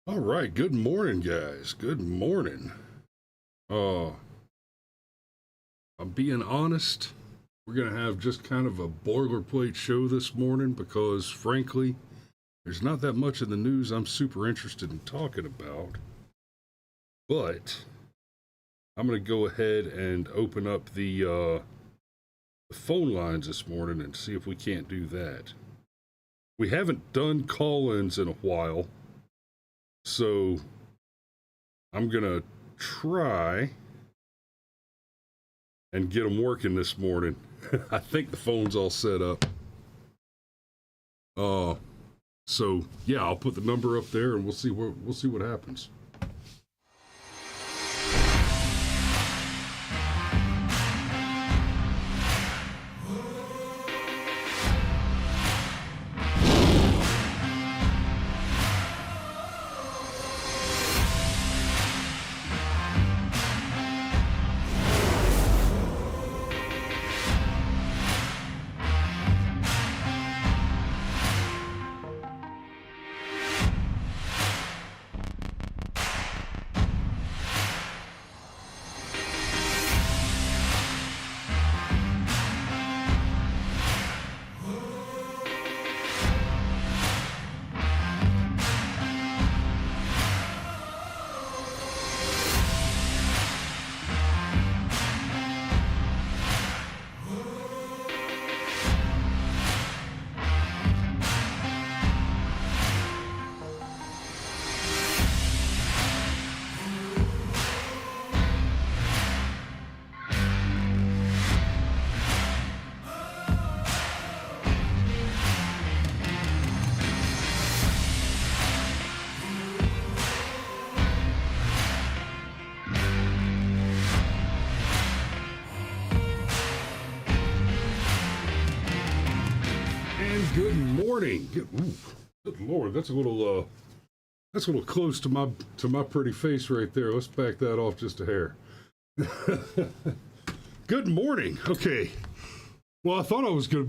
All right, good morning, guys. Good morning. Uh, I'm being honest. We're gonna have just kind of a boilerplate show this morning because, frankly, there's not that much in the news I'm super interested in talking about. But I'm gonna go ahead and open up the phone lines this morning and see if we can't do that. We haven't done call-ins in a while, so I'm gonna try and get them working this morning. I think the phone's all set up. Uh, so yeah, I'll put the number up there and we'll see what happens. Good morning. Good Lord, that's a little close to my pretty face right there. Let's back that off just a hair. Good morning. Okay. Well, I thought I was gonna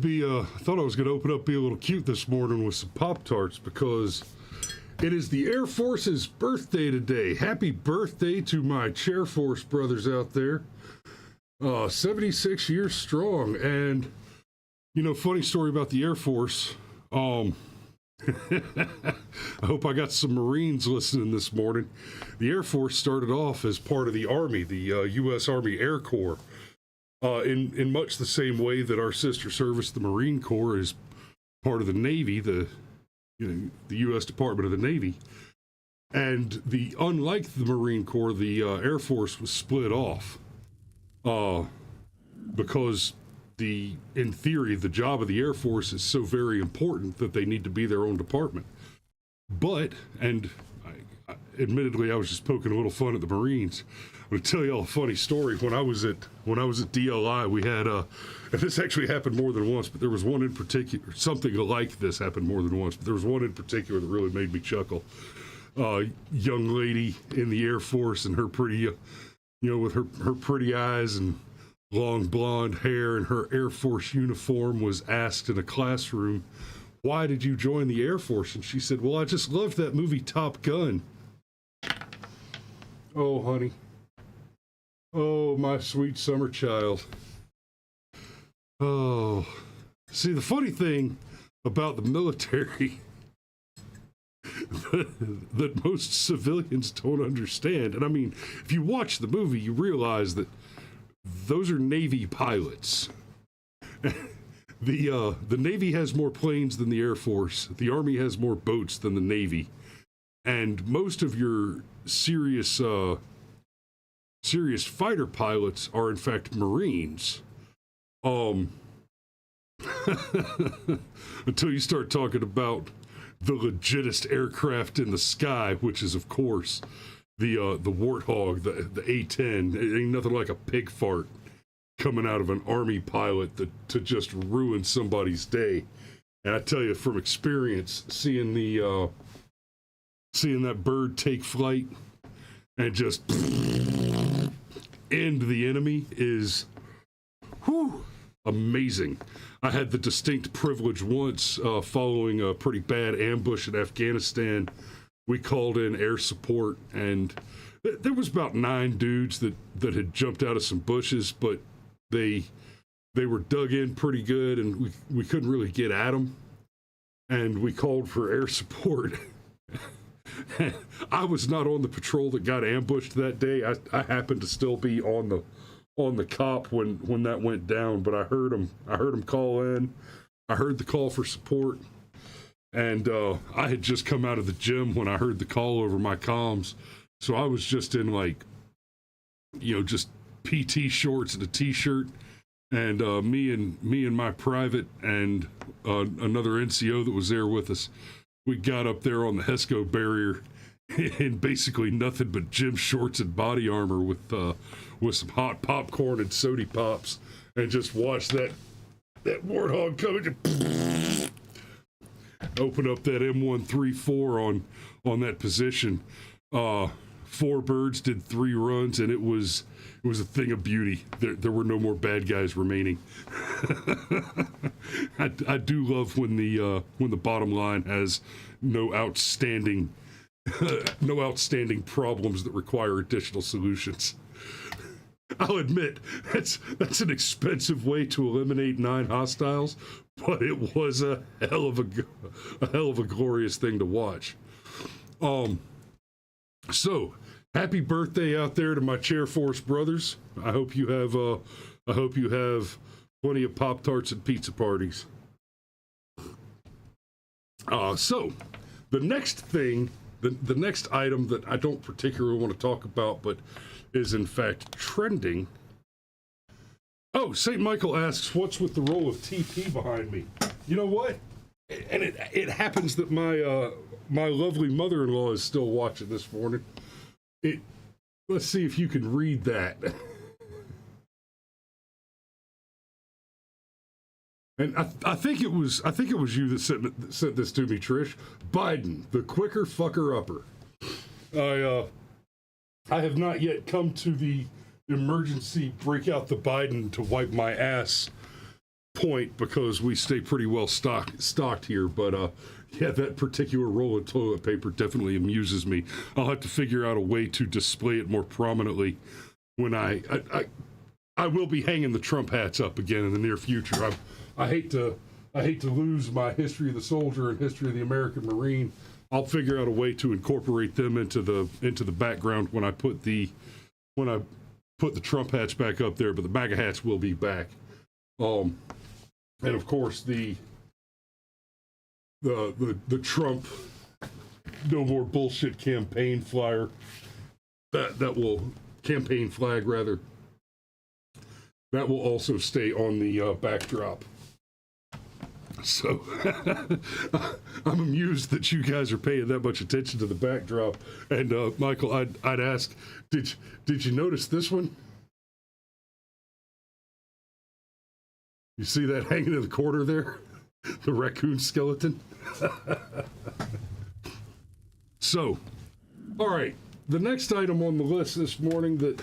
open up, be a little cute this morning with some Pop-Tarts because it is the Air Force's birthday today. Happy birthday to my Chair Force brothers out there. 76 years strong. And funny story about the Air Force. I hope I got some Marines listening this morning. The Air Force started off as part of the Army, the U.S. Army Air Corps, in much the same way that our sister service, the Marine Corps, is part of the Navy, the U.S. Department of the Navy. And unlike the Marine Corps, the Air Force was split off because in theory, the job of the Air Force is so very important that they need to be their own department. But, admittedly, I was just poking a little fun at the Marines. I'm going to tell you all a funny story. When I was at DLI, we had, and this actually happened more than once, but there was one in particular, something like this happened more than once, but there was one in particular that really made me chuckle. Young lady in the Air Force and her pretty, with her pretty eyes and long blonde hair and her Air Force uniform was asked in a classroom, "Why did you join the Air Force?" And she said, "Well, I just loved that movie Top Gun." Oh, honey. Oh, my sweet summer child. Oh. See, the funny thing about the military that most civilians don't understand, and I mean, if you watch the movie, you realize that those are Navy pilots. The Navy has more planes than the Air Force. The Army has more boats than the Navy. And most of your serious fighter pilots are in fact Marines. Until you start talking about the legitest aircraft in the sky, which is of course the Warthog, the A-10. It ain't nothing like a pig fart coming out of an Army pilot to just ruin somebody's day. And I tell you from experience, seeing that bird take flight and just end the enemy is amazing. I had the distinct privilege once following a pretty bad ambush in Afghanistan we called in air support, and there was about 9 dudes that had jumped out of some bushes, but they were dug in pretty good, and we couldn't really get at them, and we called for air support. I was not on the patrol that got ambushed that day. I happened to still be on the cop when that went down, but I heard him call in. I heard the call for support, and I had just come out of the gym when I heard the call over my comms, so I was just in just PT shorts and a t-shirt, and me and my private and another NCO that was there with us, we got up there on the HESCO barrier in basically nothing but gym shorts and body armor with some hot popcorn and soda pops, and just watched that warthog coming. Open up that M134 on that position. 4 birds did 3 runs, and it was a thing of beauty. There were no more bad guys remaining. I do love when the bottom line has no outstanding problems that require additional solutions. I'll admit that's an expensive way to eliminate 9 hostiles, but it was a hell of a glorious thing to watch. So happy birthday out there to my Chair Force brothers. I hope you have plenty of Pop-Tarts and pizza parties. So the next thing, the next item that I don't particularly want to talk about, but is in fact trending. Oh, St. Michael asks, what's with the roll of TP behind me? You know what? And it happens that my lovely mother-in-law is still watching this morning. Let's see if you can read that. And I think it was you that sent this to me, Trish. Biden, the quicker fucker upper. I have not yet come to the emergency break out the Biden to wipe my ass point, because we stay pretty well stocked here. But yeah, that particular roll of toilet paper definitely amuses me. I'll have to figure out a way to display it more prominently when I will be hanging the Trump hats up again in the near future. I hate to lose my history of the soldier and history of the American Marine. I'll figure out a way to incorporate them into the background when I put the Trump hats back up there, but the MAGA hats will be back. And of course the Trump no more bullshit campaign flyer that will campaign flag rather, that will also stay on the backdrop. So I'm amused that you guys are paying that much attention to the backdrop. And Michael, I'd ask, did you notice this one? You see that hanging in the corner there? The raccoon skeleton? So, all right, the next item on the list this morning that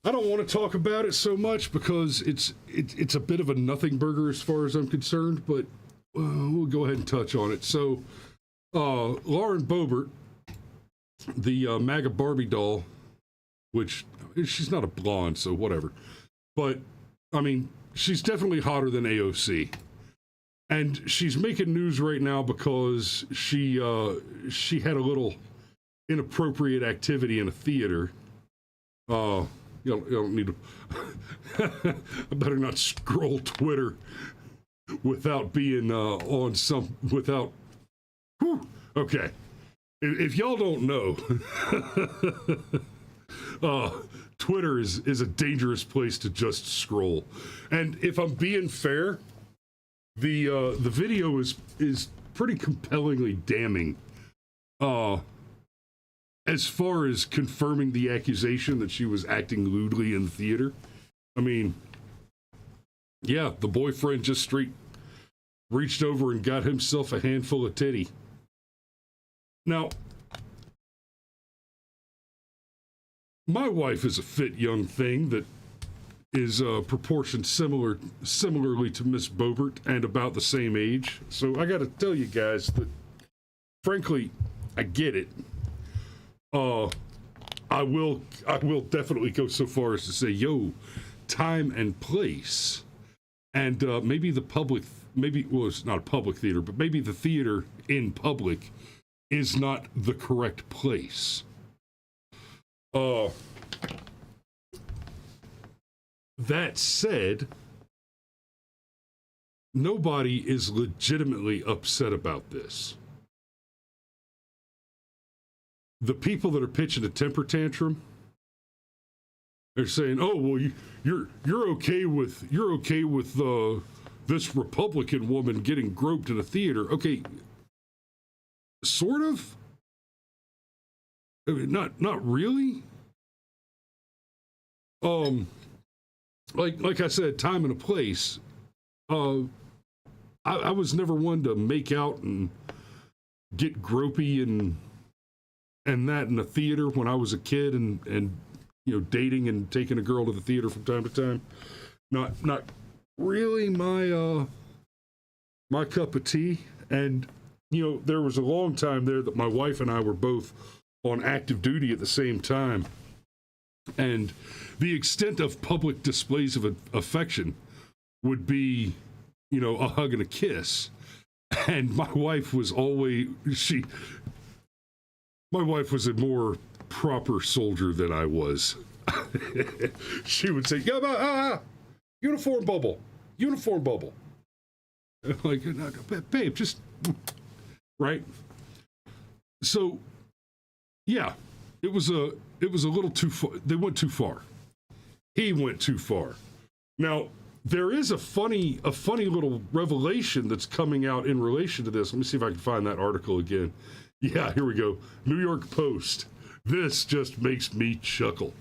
I don't want to talk about it so much because it's a bit of a nothing burger as far as I'm concerned, but we'll go ahead and touch on it. So, Lauren Boebert, the MAGA Barbie doll, which she's not a blonde, so whatever, but I mean, she's definitely hotter than AOC, and she's making news right now because she had a little inappropriate activity in a theater. You don't need to. I better not scroll Twitter without being on some. Without. Whew, okay. If y'all don't know, Twitter is a dangerous place to just scroll. And if I'm being fair, the video is pretty compellingly damning. As far as confirming the accusation that she was acting lewdly in the theater, I mean, yeah, the boyfriend just straight reached over and got himself a handful of titty. Now, my wife is a fit young thing that is proportioned similarly to Miss Boebert and about the same age. So I got to tell you guys that frankly, I get it. I will definitely go so far as to say, time and place, and maybe the public, it's not a public theater, but maybe the theater in public is not the correct place. That said, nobody is legitimately upset about this. The people that are pitching a temper tantrum, they're saying, "Oh, well, you're okay with this Republican woman getting groped in a theater." Okay, sort of. I mean, not really. Like I said, time and a place. I was never one to make out and get gropey and that in the theater when I was a kid, and dating and taking a girl to the theater from time to time. Not really my cup of tea. And there was a long time there that my wife and I were both on active duty at the same time, and the extent of public displays of affection would be a hug and a kiss. And my wife was always my wife was a more proper soldier than I was. She would say, uniform bubble. I'm like, babe, just right. So, yeah, it was a little too far. They went too far. He went too far. Now, there is a funny little revelation that's coming out in relation to this. Let me see if I can find that article again. Yeah, here we go. New York Post. This just makes me chuckle.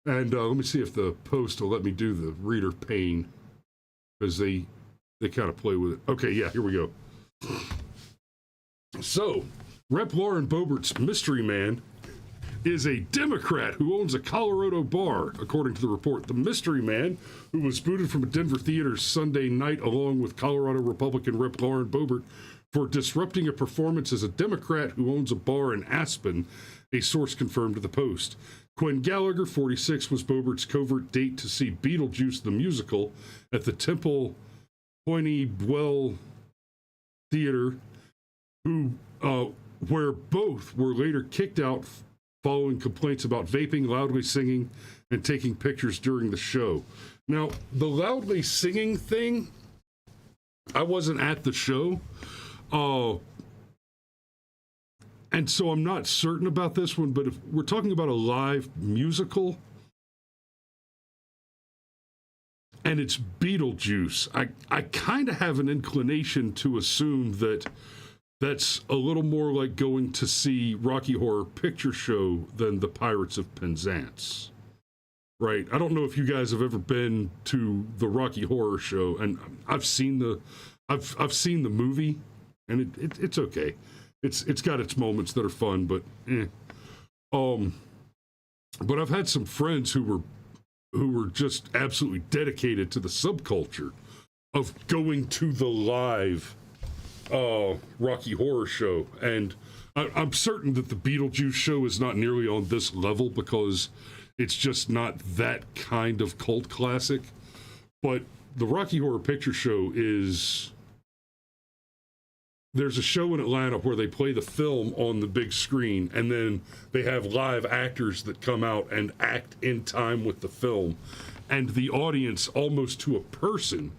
And let me see if the Post will let me do the reader pane, because they kind of play with it. Okay, yeah, here we go. So, Rep. Lauren Boebert's mystery man is a Democrat who owns a Colorado bar, according to the report. The mystery man, who was booted from a Denver theater Sunday night along with Colorado Republican Rep. Lauren Boebert for disrupting a performance, as a Democrat who owns a bar in Aspen, a source confirmed to the Post. Quinn Gallagher, 46, was Boebert's covert date to see Beetlejuice the musical at the Temple Pointe-Dwell Theater, where both were later kicked out following complaints about vaping, loudly singing, and taking pictures during the show. Now, the loudly singing thing, I wasn't at the show, and so I'm not certain about this one, but if we're talking about a live musical and it's Beetlejuice, I kind of have an inclination to assume that that's a little more like going to see Rocky Horror Picture Show than the Pirates of Penzance, right? I don't know if you guys have ever been to the Rocky Horror Show, and I've seen the movie, and it's okay. It's got its moments that are fun, but but I've had some friends who were just absolutely dedicated to the subculture of going to the live Rocky Horror Show, and I'm certain that the Beetlejuice show is not nearly on this level because it's just not that kind of cult classic. But the Rocky Horror Picture Show is... There's a show in Atlanta where they play the film on the big screen, and then they have live actors that come out and act in time with the film. And the audience, almost to a person,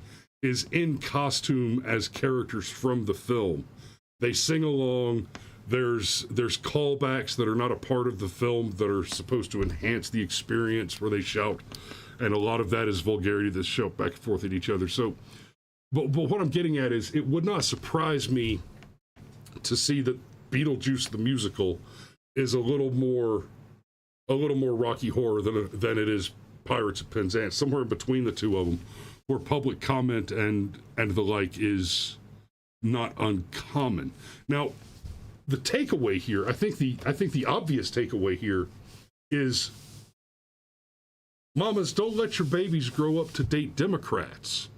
is in costume as characters from the film. They sing along. There's callbacks that are not a part of the film that are supposed to enhance the experience, where they shout, and a lot of that is vulgarity that's shout back and forth at each other. So, but what I'm getting at is, it would not surprise me to see that Beetlejuice the musical is a little more Rocky Horror than it is Pirates of Penzance, somewhere in between the two of them, where public comment and the like is not uncommon. Now, the takeaway here, I think the obvious takeaway here is, mamas, don't let your babies grow up to date Democrats,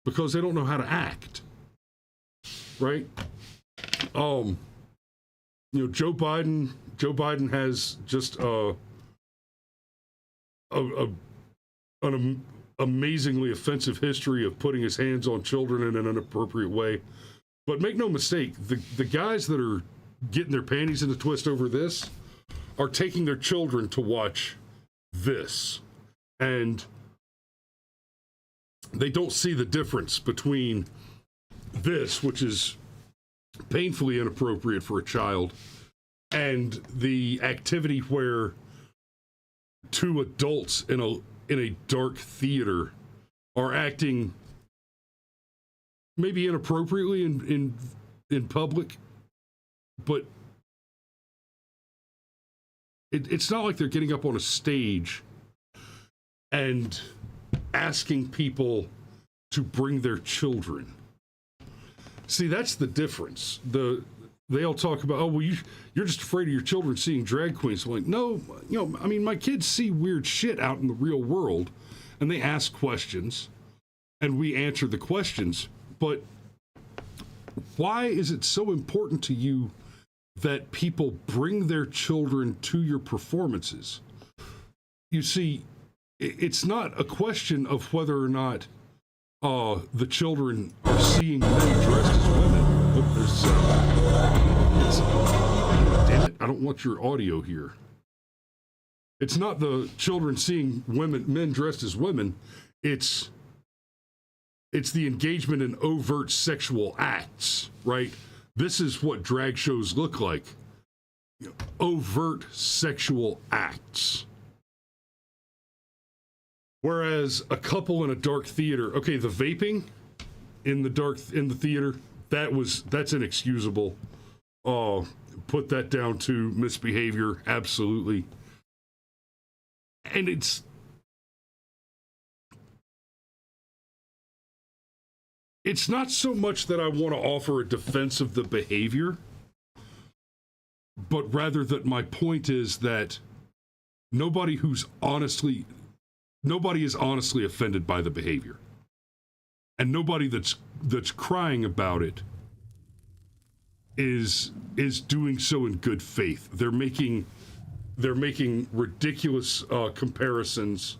because they don't know how to act, right? Um, Joe Biden has just an amazingly offensive history of putting his hands on children in an inappropriate way. But make no mistake, the guys that are getting their panties in a twist over this are taking their children to watch this. And they don't see the difference between this, which is painfully inappropriate for a child, and the activity where two adults in a dark theater are acting maybe inappropriately in public, but it's not like they're getting up on a stage and asking people to bring their children. See, that's the difference. They all talk about, oh, well, you're just afraid of your children seeing drag queens. I'm like, no, I mean, my kids see weird shit out in the real world, and they ask questions, and we answer the questions. But why is it so important to you that people bring their children to your performances? You see, it's not a question of whether or not the children are seeing men dressed as women. Damn it, I don't want your audio here. It's not the children seeing men dressed as women. It's the engagement in overt sexual acts, right? This is what drag shows look like. Overt sexual acts. Whereas a couple in a dark theater, okay, the vaping in the theater, that's inexcusable. Put that down to misbehavior, absolutely. And it's not so much that I want to offer a defense of the behavior, but rather that my point is that nobody is honestly offended by the behavior. And nobody that's crying about it is doing so in good faith. They're making ridiculous comparisons,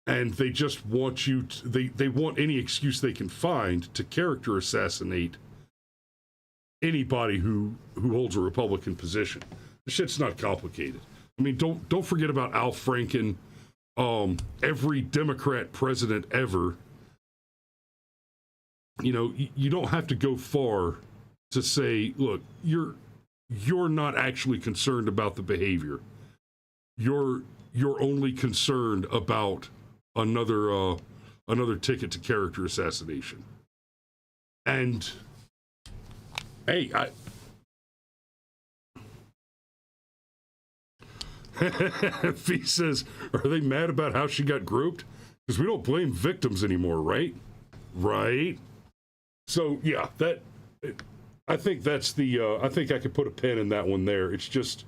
and they just want they want any excuse they can find to character assassinate anybody who holds a Republican position. The shit's not complicated. I mean, don't forget about Al Franken, every Democrat president ever. You don't have to go far to say, look, you're not actually concerned about the behavior. You're only concerned about another ticket to character assassination. And hey, Fee says, are they mad about how she got groped? Because we don't blame victims anymore, right? Right. So yeah, I think that's I think I could put a pin in that one there. It's just,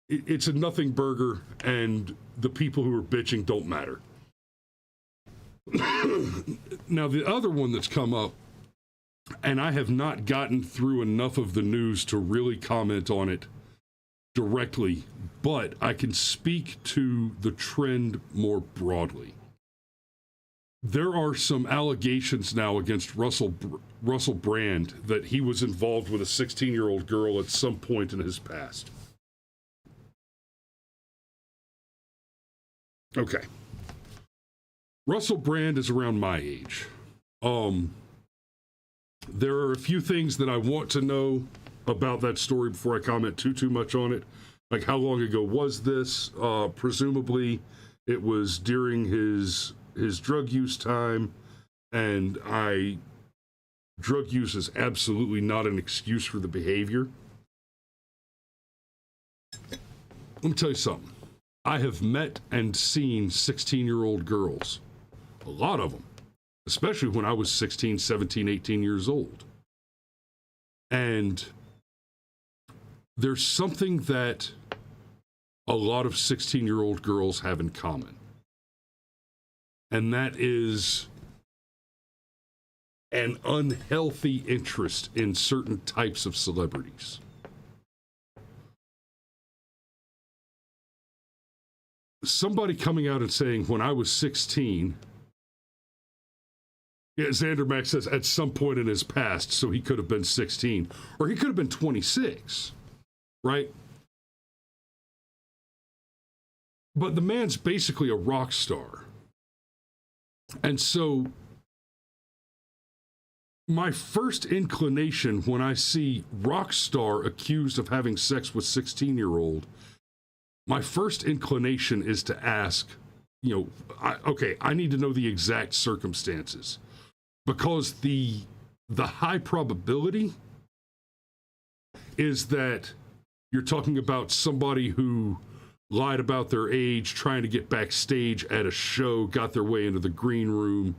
it's a nothing burger, and the people who are bitching don't matter. Now, the other one that's come up, and I have not gotten through enough of the news to really comment on it directly, but I can speak to the trend more broadly. There are some allegations now against Russel Brand that he was involved with a 16-year-old girl at some point in his past. Okay. Russel Brand is around my age. There are a few things that I want to know about that story before I comment too much on it. Like, how long ago was this? Presumably, it was during his drug use time, and drug use is absolutely not an excuse for the behavior. Let me tell you something. I have met and seen 16-year-old girls, a lot of them, especially when I was 16, 17, 18 years old. And there's something that a lot of 16-year-old girls have in common. And that is an unhealthy interest in certain types of celebrities. Somebody coming out and saying, when I was 16, yeah, Xander Max says at some point in his past, so he could have been 16, or he could have been 26, right? But the man's basically a rock star. And so my first inclination when I see rock star accused of having sex with 16-year-old, my first inclination is to ask, I need to know the exact circumstances, because the high probability is that you're talking about somebody who lied about their age, trying to get backstage at a show, got their way into the green room,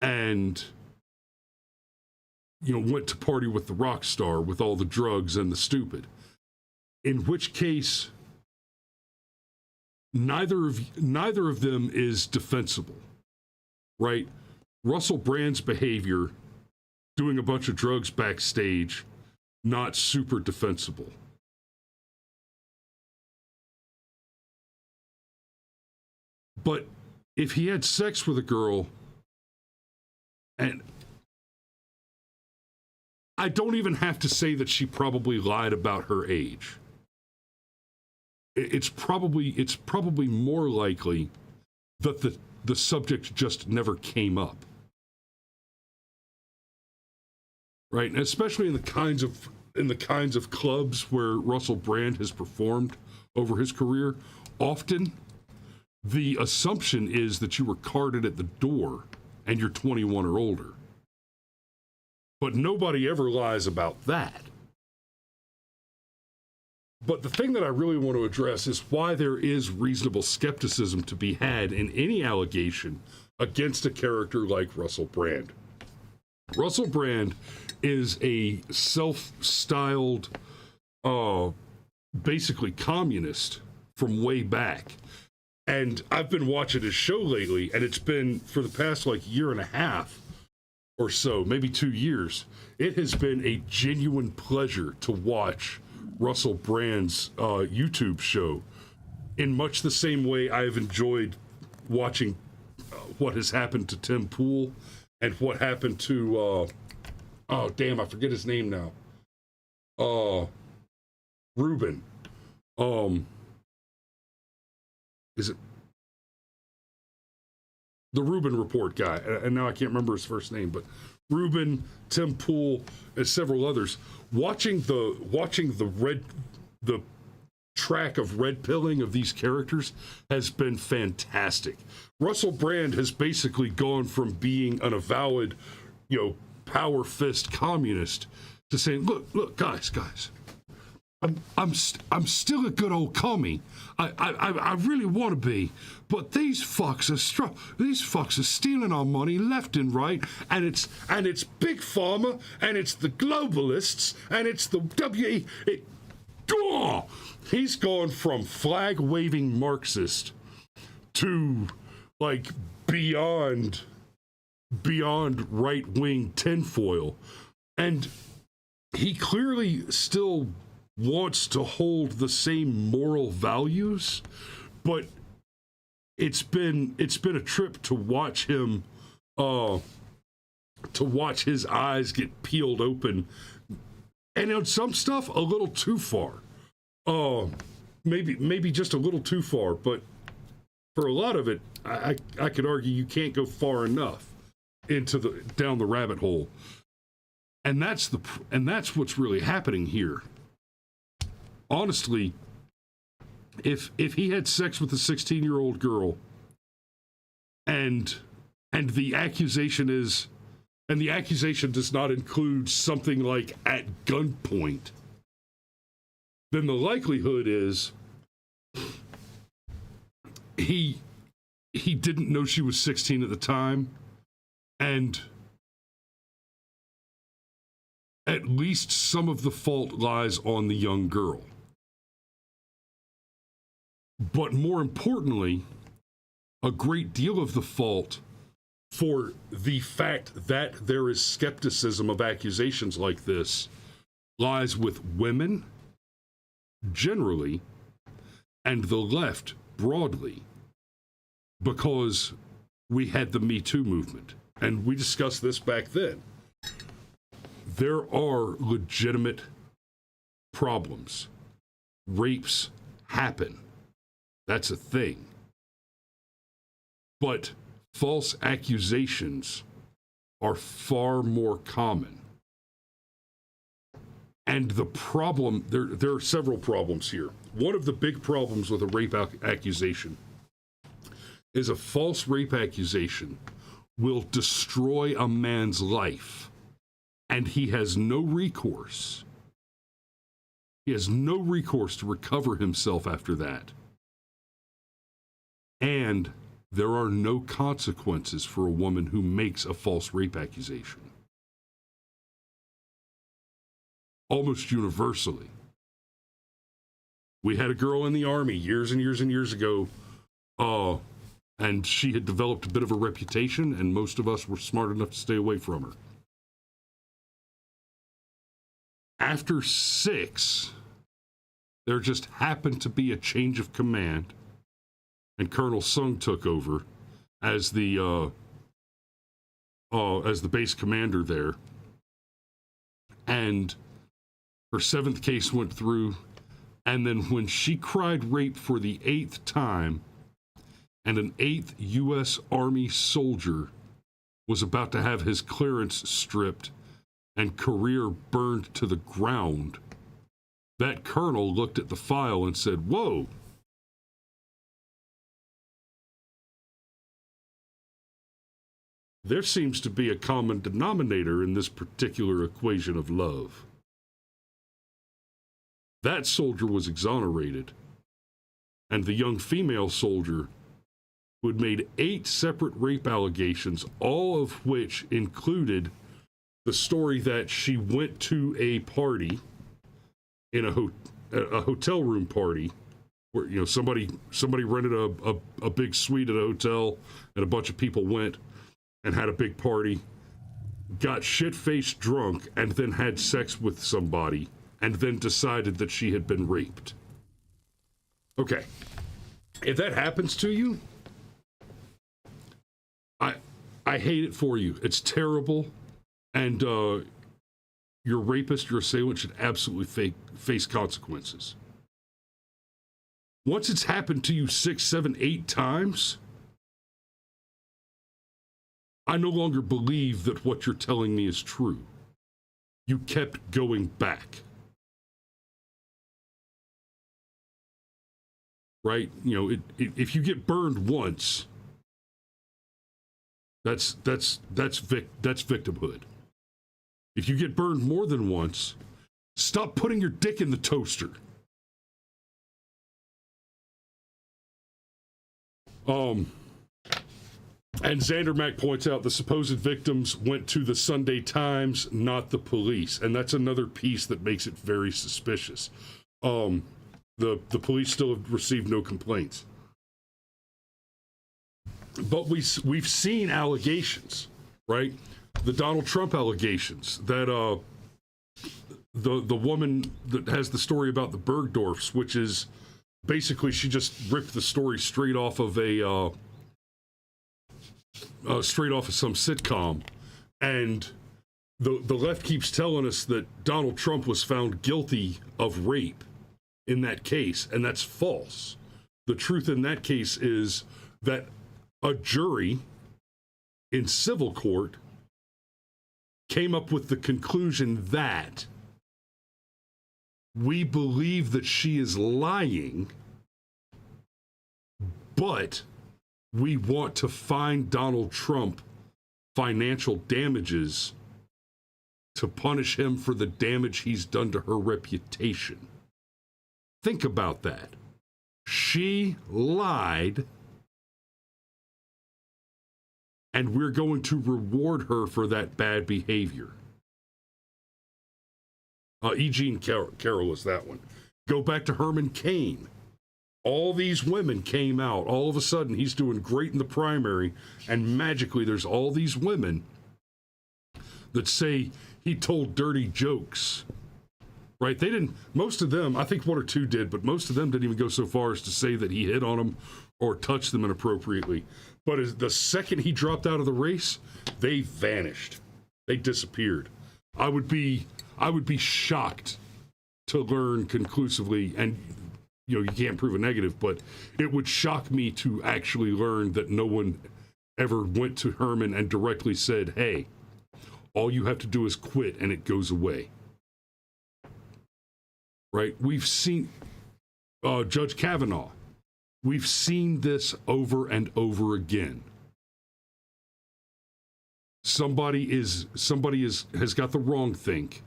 and went to party with the rock star with all the drugs and the stupid. In which case, neither of them is defensible, right? Russel Brand's behavior, doing a bunch of drugs backstage, not super defensible. But if he had sex with a girl, and I don't even have to say that she probably lied about her age. It's probably more likely that the subject just never came up. Right? And especially in the kinds of clubs where Russel Brand has performed over his career, often the assumption is that you were carded at the door and you're 21 or older. But nobody ever lies about that. But the thing that I really want to address is why there is reasonable skepticism to be had in any allegation against a character like Russel Brand. Russel Brand is a self-styled, basically communist from way back. And I've been watching his show lately, and it's been for the past year and a half or so, maybe 2 years. It has been a genuine pleasure to watch Russel Brand's YouTube show, in much the same way I've enjoyed watching what has happened to Tim Pool and what happened to I forget his name now. Ruben. Is it the Rubin Report guy? And now I can't remember his first name, but Ruben, Tim Pool, and several others. Watching the track of red pilling of these characters has been fantastic. Russel Brand has basically gone from being an avowed, power fist communist to saying, look, guys. I'm still a good old commie. I really want to be, but these fucks are stealing our money left and right, and it's big pharma, and it's the globalists, and it's the He's gone from flag waving Marxist to beyond right wing tinfoil, and he clearly still wants to hold the same moral values, but it's been a trip to watch him to watch his eyes get peeled open, and on some stuff a little too far, maybe just a little too far, but for a lot of it I could argue you can't go far enough down the rabbit hole, and that's what's really happening here. Honestly, if he had sex with a 16-year-old girl, and the accusation does not include something like at gunpoint, then the likelihood is he didn't know she was 16 at the time, and at least some of the fault lies on the young girl. But more importantly, a great deal of the fault for the fact that there is skepticism of accusations like this lies with women generally and the left broadly, because we had the Me Too movement, and we discussed this back then. There are legitimate problems. Rapes happen. That's a thing. But false accusations are far more common. And the problem, there are several problems here. One of the big problems with a rape accusation is a false rape accusation will destroy a man's life, and he has no recourse. He has no recourse to recover himself after that. And there are no consequences for a woman who makes a false rape accusation. Almost universally. We had a girl in the Army years and years and years ago, and she had developed a bit of a reputation, and most of us were smart enough to stay away from her. After 6, there just happened to be a change of command, and Colonel Sung took over as the base commander there. And her 7th case went through, and then when she cried rape for the 8th time, and an 8th U.S. Army soldier was about to have his clearance stripped and career burned to the ground, that colonel looked at the file and said, "Whoa, there seems to be a common denominator in this particular equation of love." That soldier was exonerated, and the young female soldier, who had made 8 separate rape allegations, all of which included the story that she went to a party in a hotel room party where somebody rented a big suite at a hotel, and a bunch of people went and had a big party, got shit-faced drunk, and then had sex with somebody, and then decided that she had been raped. Okay, if that happens to you, I hate it for you. It's terrible, and your rapist, your assailant, should absolutely face consequences. Once it's happened to you 6, 7, 8 times, I no longer believe that what you're telling me is true. You kept going back. Right? If you get burned once, that's victimhood. If you get burned more than once, stop putting your dick in the toaster. And Xander Mack points out the supposed victims went to the Sunday Times, not the police. And that's another piece that makes it very suspicious. The police still have received no complaints. But we've seen allegations, right? The Donald Trump allegations that the woman that has the story about the Bergdorfs, which is basically she just ripped the story straight off of some sitcom, and the left keeps telling us that Donald Trump was found guilty of rape in that case, and that's false. The truth in that case is that a jury in civil court came up with the conclusion that we believe that she is lying, but we want to find Donald Trump financial damages to punish him for the damage he's done to her reputation. Think about that. She lied, and we're going to reward her for that bad behavior. E. Jean Carroll is that one. Go back to Herman Cain. All these women came out. All of a sudden, he's doing great in the primary, and magically, there's all these women that say he told dirty jokes. Right? They didn't, most of them, I think one or two did, but most of them didn't even go so far as to say that he hit on them or touched them inappropriately. But as the second he dropped out of the race, they vanished. They disappeared. I would be shocked to learn conclusively, and you can't prove a negative, but it would shock me to actually learn that no one ever went to Herman and directly said, hey, all you have to do is quit and it goes away. Right? We've seen Judge Kavanaugh. We've seen this over and over again. Somebody has got the wrong think,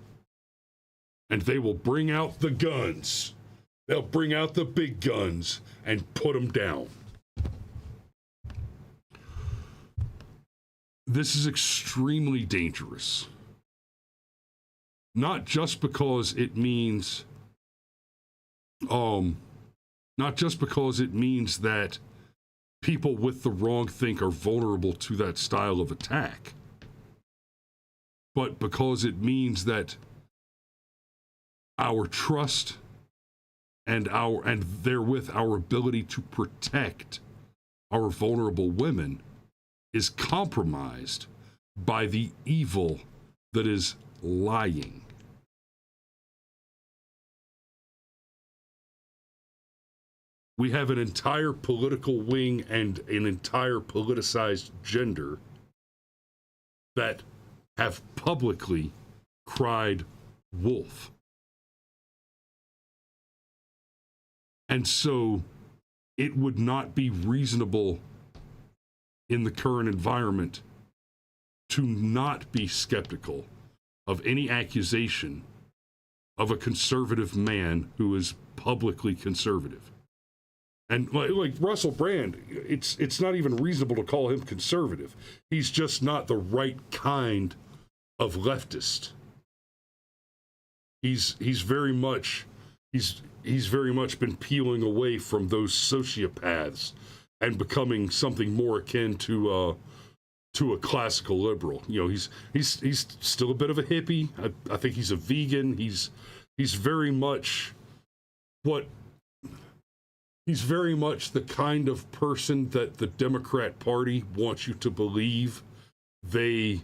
and they will bring out the guns. They'll bring out the big guns and put them down. This is extremely dangerous. Not just because it means that people with the wrong think are vulnerable to that style of attack, but because it means that our trust and therewith our ability to protect our vulnerable women is compromised by the evil that is lying. We have an entire political wing and an entire politicized gender that have publicly cried wolf. And so it would not be reasonable in the current environment to not be skeptical of any accusation of a conservative man who is publicly conservative. And like Russel Brand, it's not even reasonable to call him conservative. He's just not the right kind of leftist. He's very much been peeling away from those sociopaths and becoming something more akin to a classical liberal. He's still a bit of a hippie. I think he's a vegan. He's very much the kind of person that the Democrat Party wants you to believe they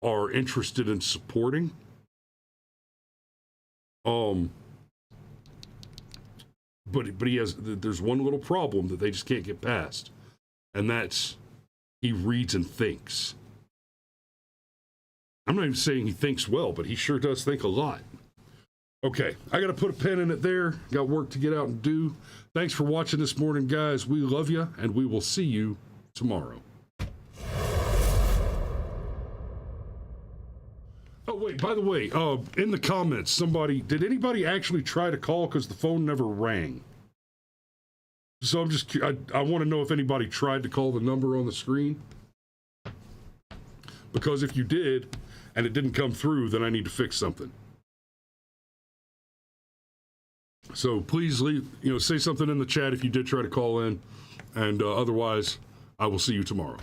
are interested in supporting. But there's one little problem that they just can't get past, and that's he reads and thinks. I'm not even saying he thinks well, but he sure does think a lot. Okay, I got to put a pin in it there. Got work to get out and do. Thanks for watching this morning, guys. We love you, and we will see you tomorrow. Oh, wait, by the way, in the comments, did anybody actually try to call? Because the phone never rang. So I want to know if anybody tried to call the number on the screen. Because if you did, and it didn't come through, then I need to fix something. So please say something in the chat if you did try to call in, and otherwise, I will see you tomorrow.